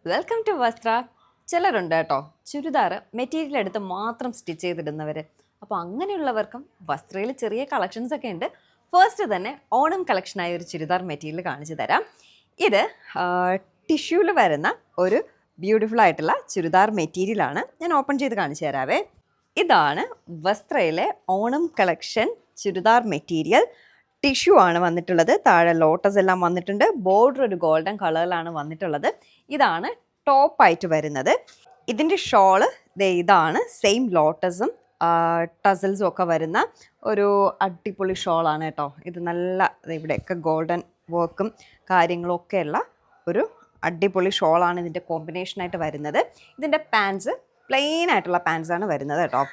Welcome to വസ്ത്ര. ചിലരുണ്ട് കേട്ടോ ചുരിദാർ മെറ്റീരിയൽ എടുത്ത് മാത്രം സ്റ്റിച്ച് ചെയ്തിടുന്നവർ. അപ്പോൾ അങ്ങനെയുള്ളവർക്കും വസ്ത്രയിൽ ചെറിയ കളക്ഷൻസ് ഒക്കെ ഉണ്ട്. ഫസ്റ്റ് തന്നെ ഓണം കളക്ഷനായ ഒരു ചുരിദാർ മെറ്റീരിയൽ കാണിച്ചു തരാം. ഇത് ടിഷ്യൂവിൽ വരുന്ന ഒരു ബ്യൂട്ടിഫുൾ ആയിട്ടുള്ള ചുരിദാർ മെറ്റീരിയലാണ്. ഞാൻ ഓപ്പൺ ചെയ്ത് കാണിച്ചു തരാവേ. ഇതാണ് വസ്ത്രയിലെ Onam collection churidar material. Tissue ആണ് വന്നിട്ടുള്ളത്. താഴെ ലോട്ടസ് എല്ലാം വന്നിട്ടുണ്ട്. ബോർഡർ ഒരു ഗോൾഡൻ കളറിലാണ് വന്നിട്ടുള്ളത്. ഇതാണ് ടോപ്പായിട്ട് വരുന്നത്. ഇതിൻ്റെ ഷോള് ഇതാണ്. സെയിം ലോട്ടസും ടസൽസും ഒക്കെ വരുന്ന ഒരു അടിപൊളി ഷോളാണ് കേട്ടോ. ഇത് നല്ല ഇവിടെയൊക്കെ ഗോൾഡൻ വർക്കും കാര്യങ്ങളും ഒക്കെയുള്ള ഒരു അടിപൊളി ഷോളാണ് ഇതിൻ്റെ കോമ്പിനേഷനായിട്ട് വരുന്നത്. ഇതിൻ്റെ പാൻസ് പ്ലെയിൻ ആയിട്ടുള്ള പാൻസാണ് വരുന്നത് കേട്ടോ.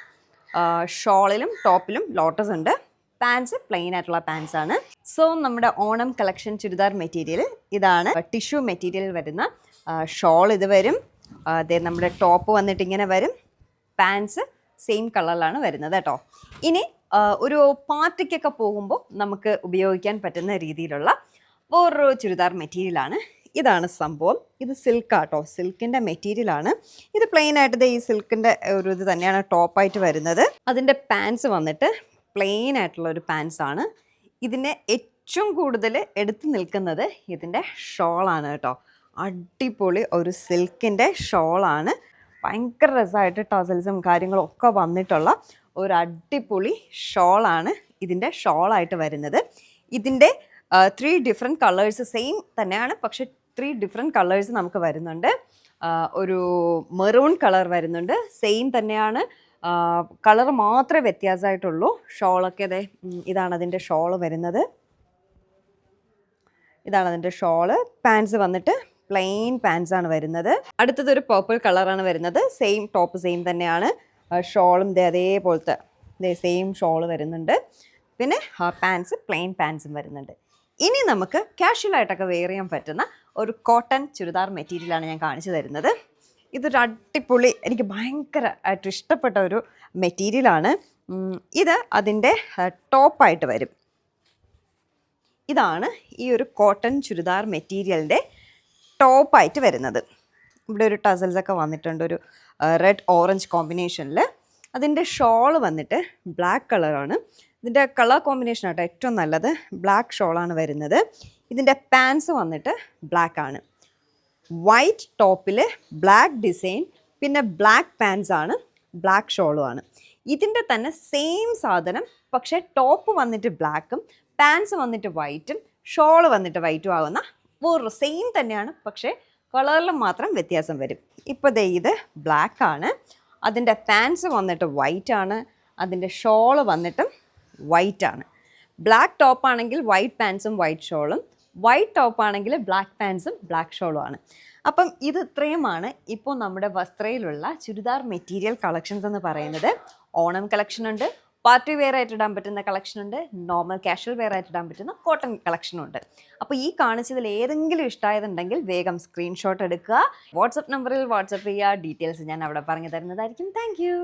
ഷോളിലും ടോപ്പിലും ലോട്ടസ് ഉണ്ട്. പാൻസ് പ്ലെയിൻ ആയിട്ടുള്ള പാൻസ് ആണ്. സോ നമ്മുടെ ഓണം കളക്ഷൻ ചുരിദാർ മെറ്റീരിയൽ ഇതാണ്. ടിഷ്യൂ മെറ്റീരിയൽ വരുന്ന ഷോൾ ഇത് വരും. നമ്മുടെ ടോപ്പ് വന്നിട്ട് ഇങ്ങനെ വരും. പാൻസ് സെയിം കളറിലാണ് വരുന്നത് കേട്ടോ. ഇനി ഒരു പാർട്ടിക്കൊക്കെ പോകുമ്പോൾ നമുക്ക് ഉപയോഗിക്കാൻ പറ്റുന്ന രീതിയിലുള്ള വേറൊരു ചുരിദാർ മെറ്റീരിയലാണ്. ഇതാണ് സംഭവം. ഇത് സിൽക്കാട്ടോ, സിൽക്കിൻ്റെ മെറ്റീരിയലാണ്. ഇത് പ്ലെയിൻ ആയിട്ട് ഈ സിൽക്കിൻ്റെ ഒരു ഇത് തന്നെയാണ് ടോപ്പായിട്ട് വരുന്നത്. അതിൻ്റെ പാൻസ് വന്നിട്ട് പ്ലെയിൻ ആയിട്ടുള്ള ഒരു പാൻസാണ്. ഇതിനെ ഏറ്റവും കൂടുതൽ എടുത്തു നിൽക്കുന്നത് ഇതിൻ്റെ ഷോളാണ് കേട്ടോ. അടിപൊളി ഒരു സിൽക്കിൻ്റെ ഷോളാണ്. ഭയങ്കര രസമായിട്ട് ടസൽസും കാര്യങ്ങളും ഒക്കെ വന്നിട്ടുള്ള ഒരു അടിപൊളി ഷോളാണ് ഇതിൻ്റെ ഷോളായിട്ട് വരുന്നത്. ഇതിൻ്റെ 3 ഡിഫറെൻറ്റ് കളേഴ്സ് സെയിം തന്നെയാണ്, പക്ഷെ 3 ഡിഫറെൻറ്റ് കളേഴ്സ് നമുക്ക് വരുന്നുണ്ട്. ഒരു മെറൂൺ കളർ വരുന്നുണ്ട്, സെയിം തന്നെയാണ്. കളർ മാത്രമേ വ്യത്യാസമായിട്ടുള്ളൂ. ഷോളൊക്കെ അതെ ഇതാണ് അതിൻ്റെ ഷോള് വരുന്നത്. ഇതാണ് അതിൻ്റെ ഷോള്. പാൻസ് വന്നിട്ട് പ്ലെയിൻ പാൻസാണ് വരുന്നത്. അടുത്തതൊരു പർപ്പിൾ കളറാണ് വരുന്നത്. സെയിം ടോപ്പ് സെയിം തന്നെയാണ്. ഷോളും അതേപോലത്തെ സെയിം ഷോള് വരുന്നുണ്ട്. പിന്നെ പാൻസ് പ്ലെയിൻ പാൻസും വരുന്നുണ്ട്. ഇനി നമുക്ക് കാഷ്വലായിട്ടൊക്കെ വെയർ ചെയ്യാൻ പറ്റുന്ന ഒരു കോട്ടൺ ചുരിദാർ മെറ്റീരിയലാണ് ഞാൻ കാണിച്ചു തരുന്നത്. ഇതൊരു അടിപൊളി, എനിക്ക് ഭയങ്കരമായിട്ട് ഇഷ്ടപ്പെട്ട ഒരു മെറ്റീരിയലാണ്. ഇത് അതിൻ്റെ ടോപ്പായിട്ട് വരും. ഇതാണ് ഈ ഒരു കോട്ടൺ ചുരിദാർ മെറ്റീരിയലിൻ്റെ ടോപ്പായിട്ട് വരുന്നത്. ഇവിടെ ഒരു ടസൽസൊക്കെ വന്നിട്ടുണ്ട്, ഒരു റെഡ് ഓറഞ്ച് കോമ്പിനേഷനിൽ. അതിൻ്റെ ഷോള് വന്നിട്ട് ബ്ലാക്ക് കളറാണ്. ഇതിൻ്റെ കളർ കോമ്പിനേഷൻ ആട്ടോ ഏറ്റവും നല്ലത്. ബ്ലാക്ക് ഷോളാണ് വരുന്നത്. ഇതിൻ്റെ പാൻസ് വന്നിട്ട് ബ്ലാക്ക് ആണ്. വൈറ്റ് ടോപ്പിൽ ബ്ലാക്ക് ഡിസൈൻ, പിന്നെ ബ്ലാക്ക് പാൻസ് ആണ്, ബ്ലാക്ക് ഷോളുമാണ്. ഇതിൻ്റെ തന്നെ സെയിം സാധനം, പക്ഷേ ടോപ്പ് വന്നിട്ട് ബ്ലാക്കും പാൻസ് വന്നിട്ട് വൈറ്റും ഷോള് വന്നിട്ട് വൈറ്റും ആകുന്ന വേറൊരു സെയിം തന്നെയാണ്, പക്ഷേ കളറിലും മാത്രം വ്യത്യാസം വരും. ഇപ്പോൾ ഇത് ബ്ലാക്ക് ആണ്. അതിൻ്റെ പാൻസ് വന്നിട്ട് വൈറ്റ് ആണ്. അതിൻ്റെ ഷോള് വന്നിട്ടും വൈറ്റ് ആണ്. ബ്ലാക്ക് ടോപ്പാണെങ്കിൽ വൈറ്റ് പാൻസും വൈറ്റ് ഷോളും, വൈറ്റ് ടോപ്പാണെങ്കിൽ ബ്ലാക്ക് പാൻസും ബ്ലാക്ക് ഷോളും ആണ്. അപ്പം ഇത് ഇത്രയുമാണ് ഇപ്പോൾ നമ്മുടെ വസ്ത്രയിലുള്ള ചുരിദാർ മെറ്റീരിയൽ കളക്ഷൻസ് എന്ന് പറയുന്നത്. ഓണം കളക്ഷൻ ഉണ്ട്, പാർട്ടി വെയർ ആയിട്ട് ഇടാൻ പറ്റുന്ന കളക്ഷൻ ഉണ്ട്, നോർമൽ കാഷ്വൽ വെയർ ആയിട്ട് ഇടാൻ പറ്റുന്ന കോട്ടൺ കളക്ഷനും ഉണ്ട്. അപ്പോൾ ഈ കാണിച്ചതിൽ ഏതെങ്കിലും ഇഷ്ടമായതുണ്ടെങ്കിൽ വേഗം സ്ക്രീൻഷോട്ട് എടുക്കുക, വാട്സപ്പ് നമ്പറിൽ വാട്സപ്പ് ചെയ്യുക. ഡീറ്റെയിൽസ് ഞാൻ അവിടെ പറഞ്ഞു തരുന്നതായിരിക്കും. താങ്ക്